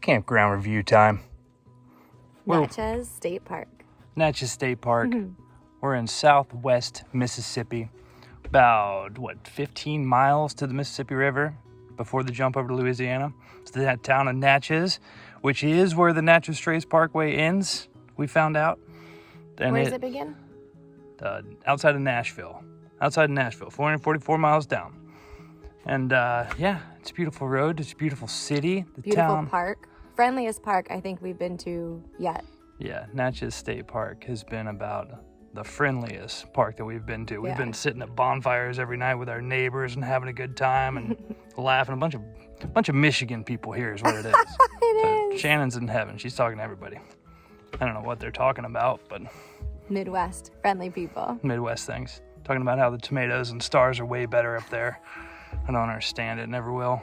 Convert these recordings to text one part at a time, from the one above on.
campground review time. Natchez State Park. Natchez State Park. We're in southwest Mississippi, about 15 miles to the Mississippi River before the jump over to Louisiana. It's that town of Natchez, which is where the Natchez Trace Parkway ends, we found out. And Where does it begin? Outside of Nashville, 444 miles down. And it's a beautiful road, it's a beautiful city. Beautiful park. Friendliest park I think we've been to yet. Yeah, Natchez State Park has been about the friendliest park that we've been to. We've been sitting at bonfires every night with our neighbors and having a good time and laughing. A bunch of Michigan people here is what it is. It is. Shannon's in heaven. She's talking to everybody. I don't know what they're talking about, but Midwest friendly people. Midwest things. Talking about how the tomatoes and stars are way better up there. I don't understand it. Never will.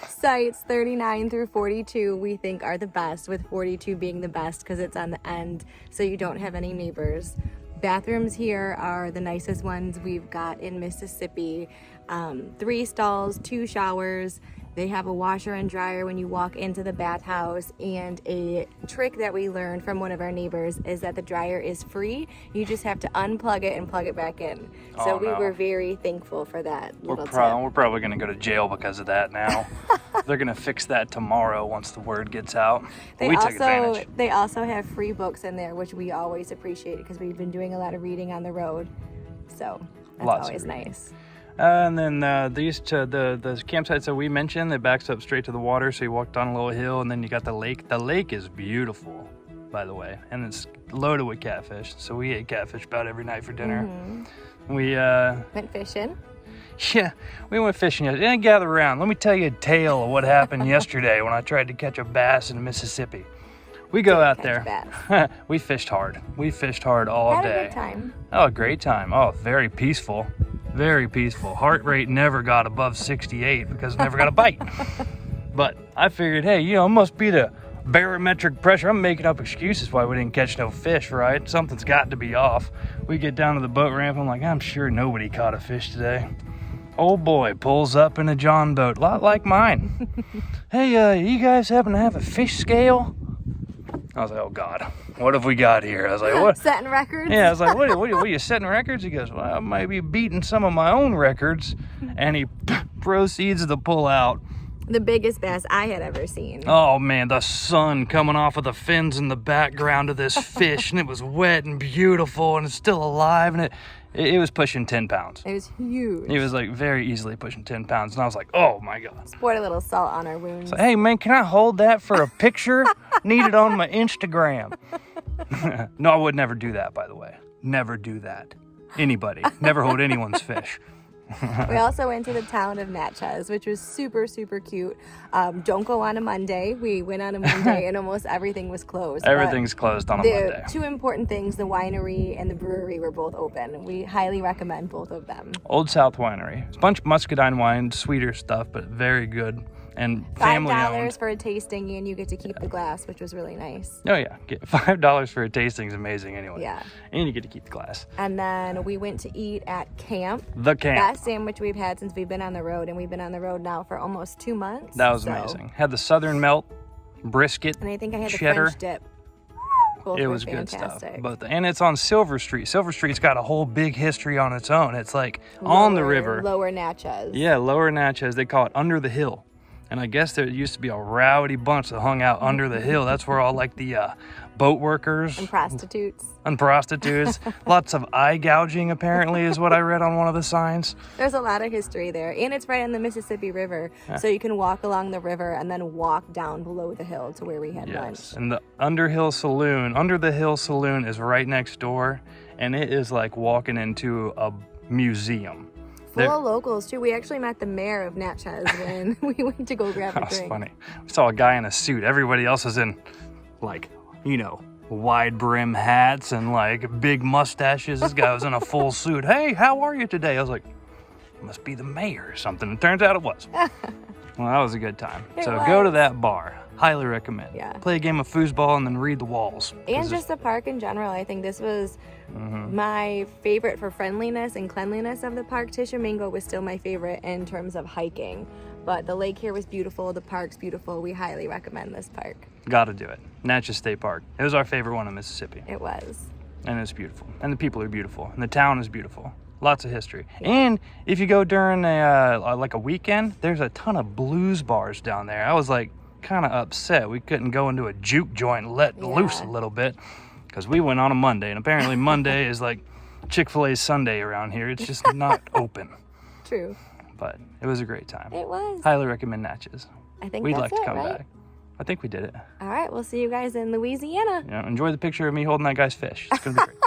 Sites 39 through 42 we think are the best, with 42 being the best because it's on the end, so you don't have any neighbors. Bathrooms here are the nicest ones we've got in Mississippi. 3 stalls, 2 showers. They have a washer and dryer when you walk into the bathhouse, and a trick that we learned from one of our neighbors is that the dryer is free. You just have to unplug it and plug it back in. So we were very thankful for that little tip. We're probably going to go to jail because of that now. They're going to fix that tomorrow once the word gets out. We took advantage. They also have free books in there, which we always appreciate because we've been doing a lot of reading on the road. So that's always nice. And then the campsites that we mentioned, it backs up straight to the water, so you walk down a little hill, and then you got the lake. The lake is beautiful, by the way, and it's loaded with catfish. So we ate catfish about every night for dinner. We went fishing. Yeah, we went fishing yesterday. And gather around. Let me tell you a tale of what happened yesterday when I tried to catch a bass in Mississippi. We go out there. We fished hard. We fished hard all day. Had a good time. Oh, a great time. Oh, very peaceful. Very peaceful. Heart rate never got above 68 because I never got a bite. But I figured, hey, it must be the barometric pressure. I'm making up excuses why we didn't catch no fish, right? Something's got to be off. We get down to the boat ramp. I'm like, I'm sure nobody caught a fish today. Old boy pulls up in a John boat, a lot like mine. Hey, you guys happen to have a fish scale? I was like, oh, God, what have we got here? I was like, what? Setting records? Yeah, I was like, what are you setting records? He goes, well, I might be beating some of my own records. And he proceeds to pull out the biggest bass I had ever seen. Oh, man, the sun coming off of the fins in the background of this fish. And it was wet and beautiful, and it's still alive. And it was pushing 10 pounds. It was huge. It was like very easily pushing 10 pounds. And I was like, oh, my God. Poured a little salt on our wounds. So, hey, man, can I hold that for a picture? Need it on my Instagram. No, I would never do that, by the way. Never do that. Anybody. Never hold anyone's fish. We also went to the town of Natchez, which was super, super cute. Don't go on a Monday. We went on a Monday and almost everything was closed. Everything's closed on a Monday. The 2 important things, the winery and the brewery, were both open. We highly recommend both of them. Old South Winery. It's a bunch of muscadine wine, sweeter stuff, but very good. And family owned. $5 for a tasting, and you get to keep the glass, which was really nice. Oh, yeah. Get $5 for a tasting is amazing anyway. Yeah. And you get to keep the glass. And then we went to eat at camp. The camp. Best sandwich we've had since we've been on the road, and we've been on the road now for almost 2 months. That was amazing. Had the Southern melt, brisket, and I think I had cheddar. the French dip. Both it were was fantastic. Good stuff. And it's on Silver Street. Silver Street's got a whole big history on its own. It's like on the river. Lower Natchez. Yeah, Lower Natchez. They call it Under the Hill. And I guess there used to be a rowdy bunch that hung out under the hill. That's where all like the boat workers and prostitutes. Lots of eye gouging apparently is what I read on one of the signs. There's a lot of history there, and it's right on the Mississippi River, so you can walk along the river and then walk down below the hill to where we had lunch. And the Under the Hill Saloon is right next door, and it is like walking into a museum. Full of locals, too. We actually met the mayor of Natchez when we went to go grab a drink. That was funny. We saw a guy in a suit. Everybody else is in, wide brim hats and, big mustaches. This guy was in a full suit. Hey, how are you today? I was like, must be the mayor or something. It turns out it was. Well, that was a good time. Go to that bar. Highly recommend. Yeah. Play a game of foosball and then read the walls. And just the park in general. I think this was my favorite for friendliness and cleanliness of the park. Tishomingo was still my favorite in terms of hiking. But the lake here was beautiful. The park's beautiful. We highly recommend this park. Gotta do it. Natchez State Park. It was our favorite one in Mississippi. It was. And it's beautiful. And the people are beautiful. And the town is beautiful. Lots of history. Yeah. And if you go during like a weekend, there's a ton of blues bars down there. I was like kind of upset we couldn't go into a juke joint and let loose a little bit, because we went on a Monday, and apparently Monday is like Chick-fil-A Sunday around here. It's just not open. True. But it was a great time. It was. Highly recommend Natchez. I think we'd that's like to come right? back. I think we did it. All right, we'll see you guys in Louisiana. Yeah, enjoy the picture of me holding that guy's fish. It's gonna be great.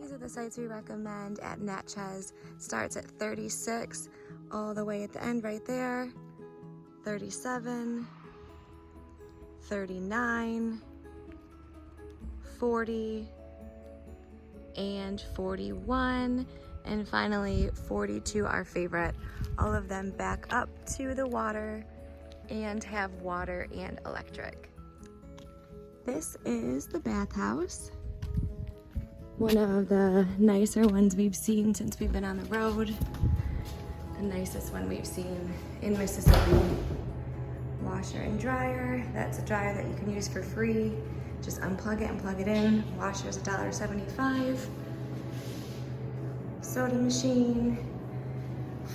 These are the sites we recommend at Natchez. Starts at 36, all the way at the end right there. 37, 39, 40, and 41, and finally 42, our favorite. All of them back up to the water and have water and electric. This is the bathhouse. One of the nicer ones we've seen since we've been on the road. The nicest one we've seen in Mississippi. Washer and dryer. That's a dryer that you can use for free. Just unplug it and plug it in. Washer's $1.75. Soda machine.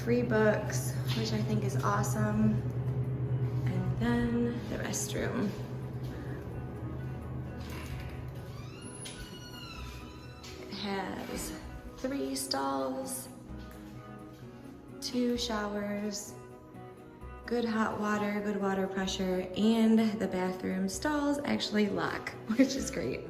Free books, which I think is awesome. And then the restroom. It has 3 stalls, 2 showers, good hot water, good water pressure, and the bathroom stalls actually lock, which is great.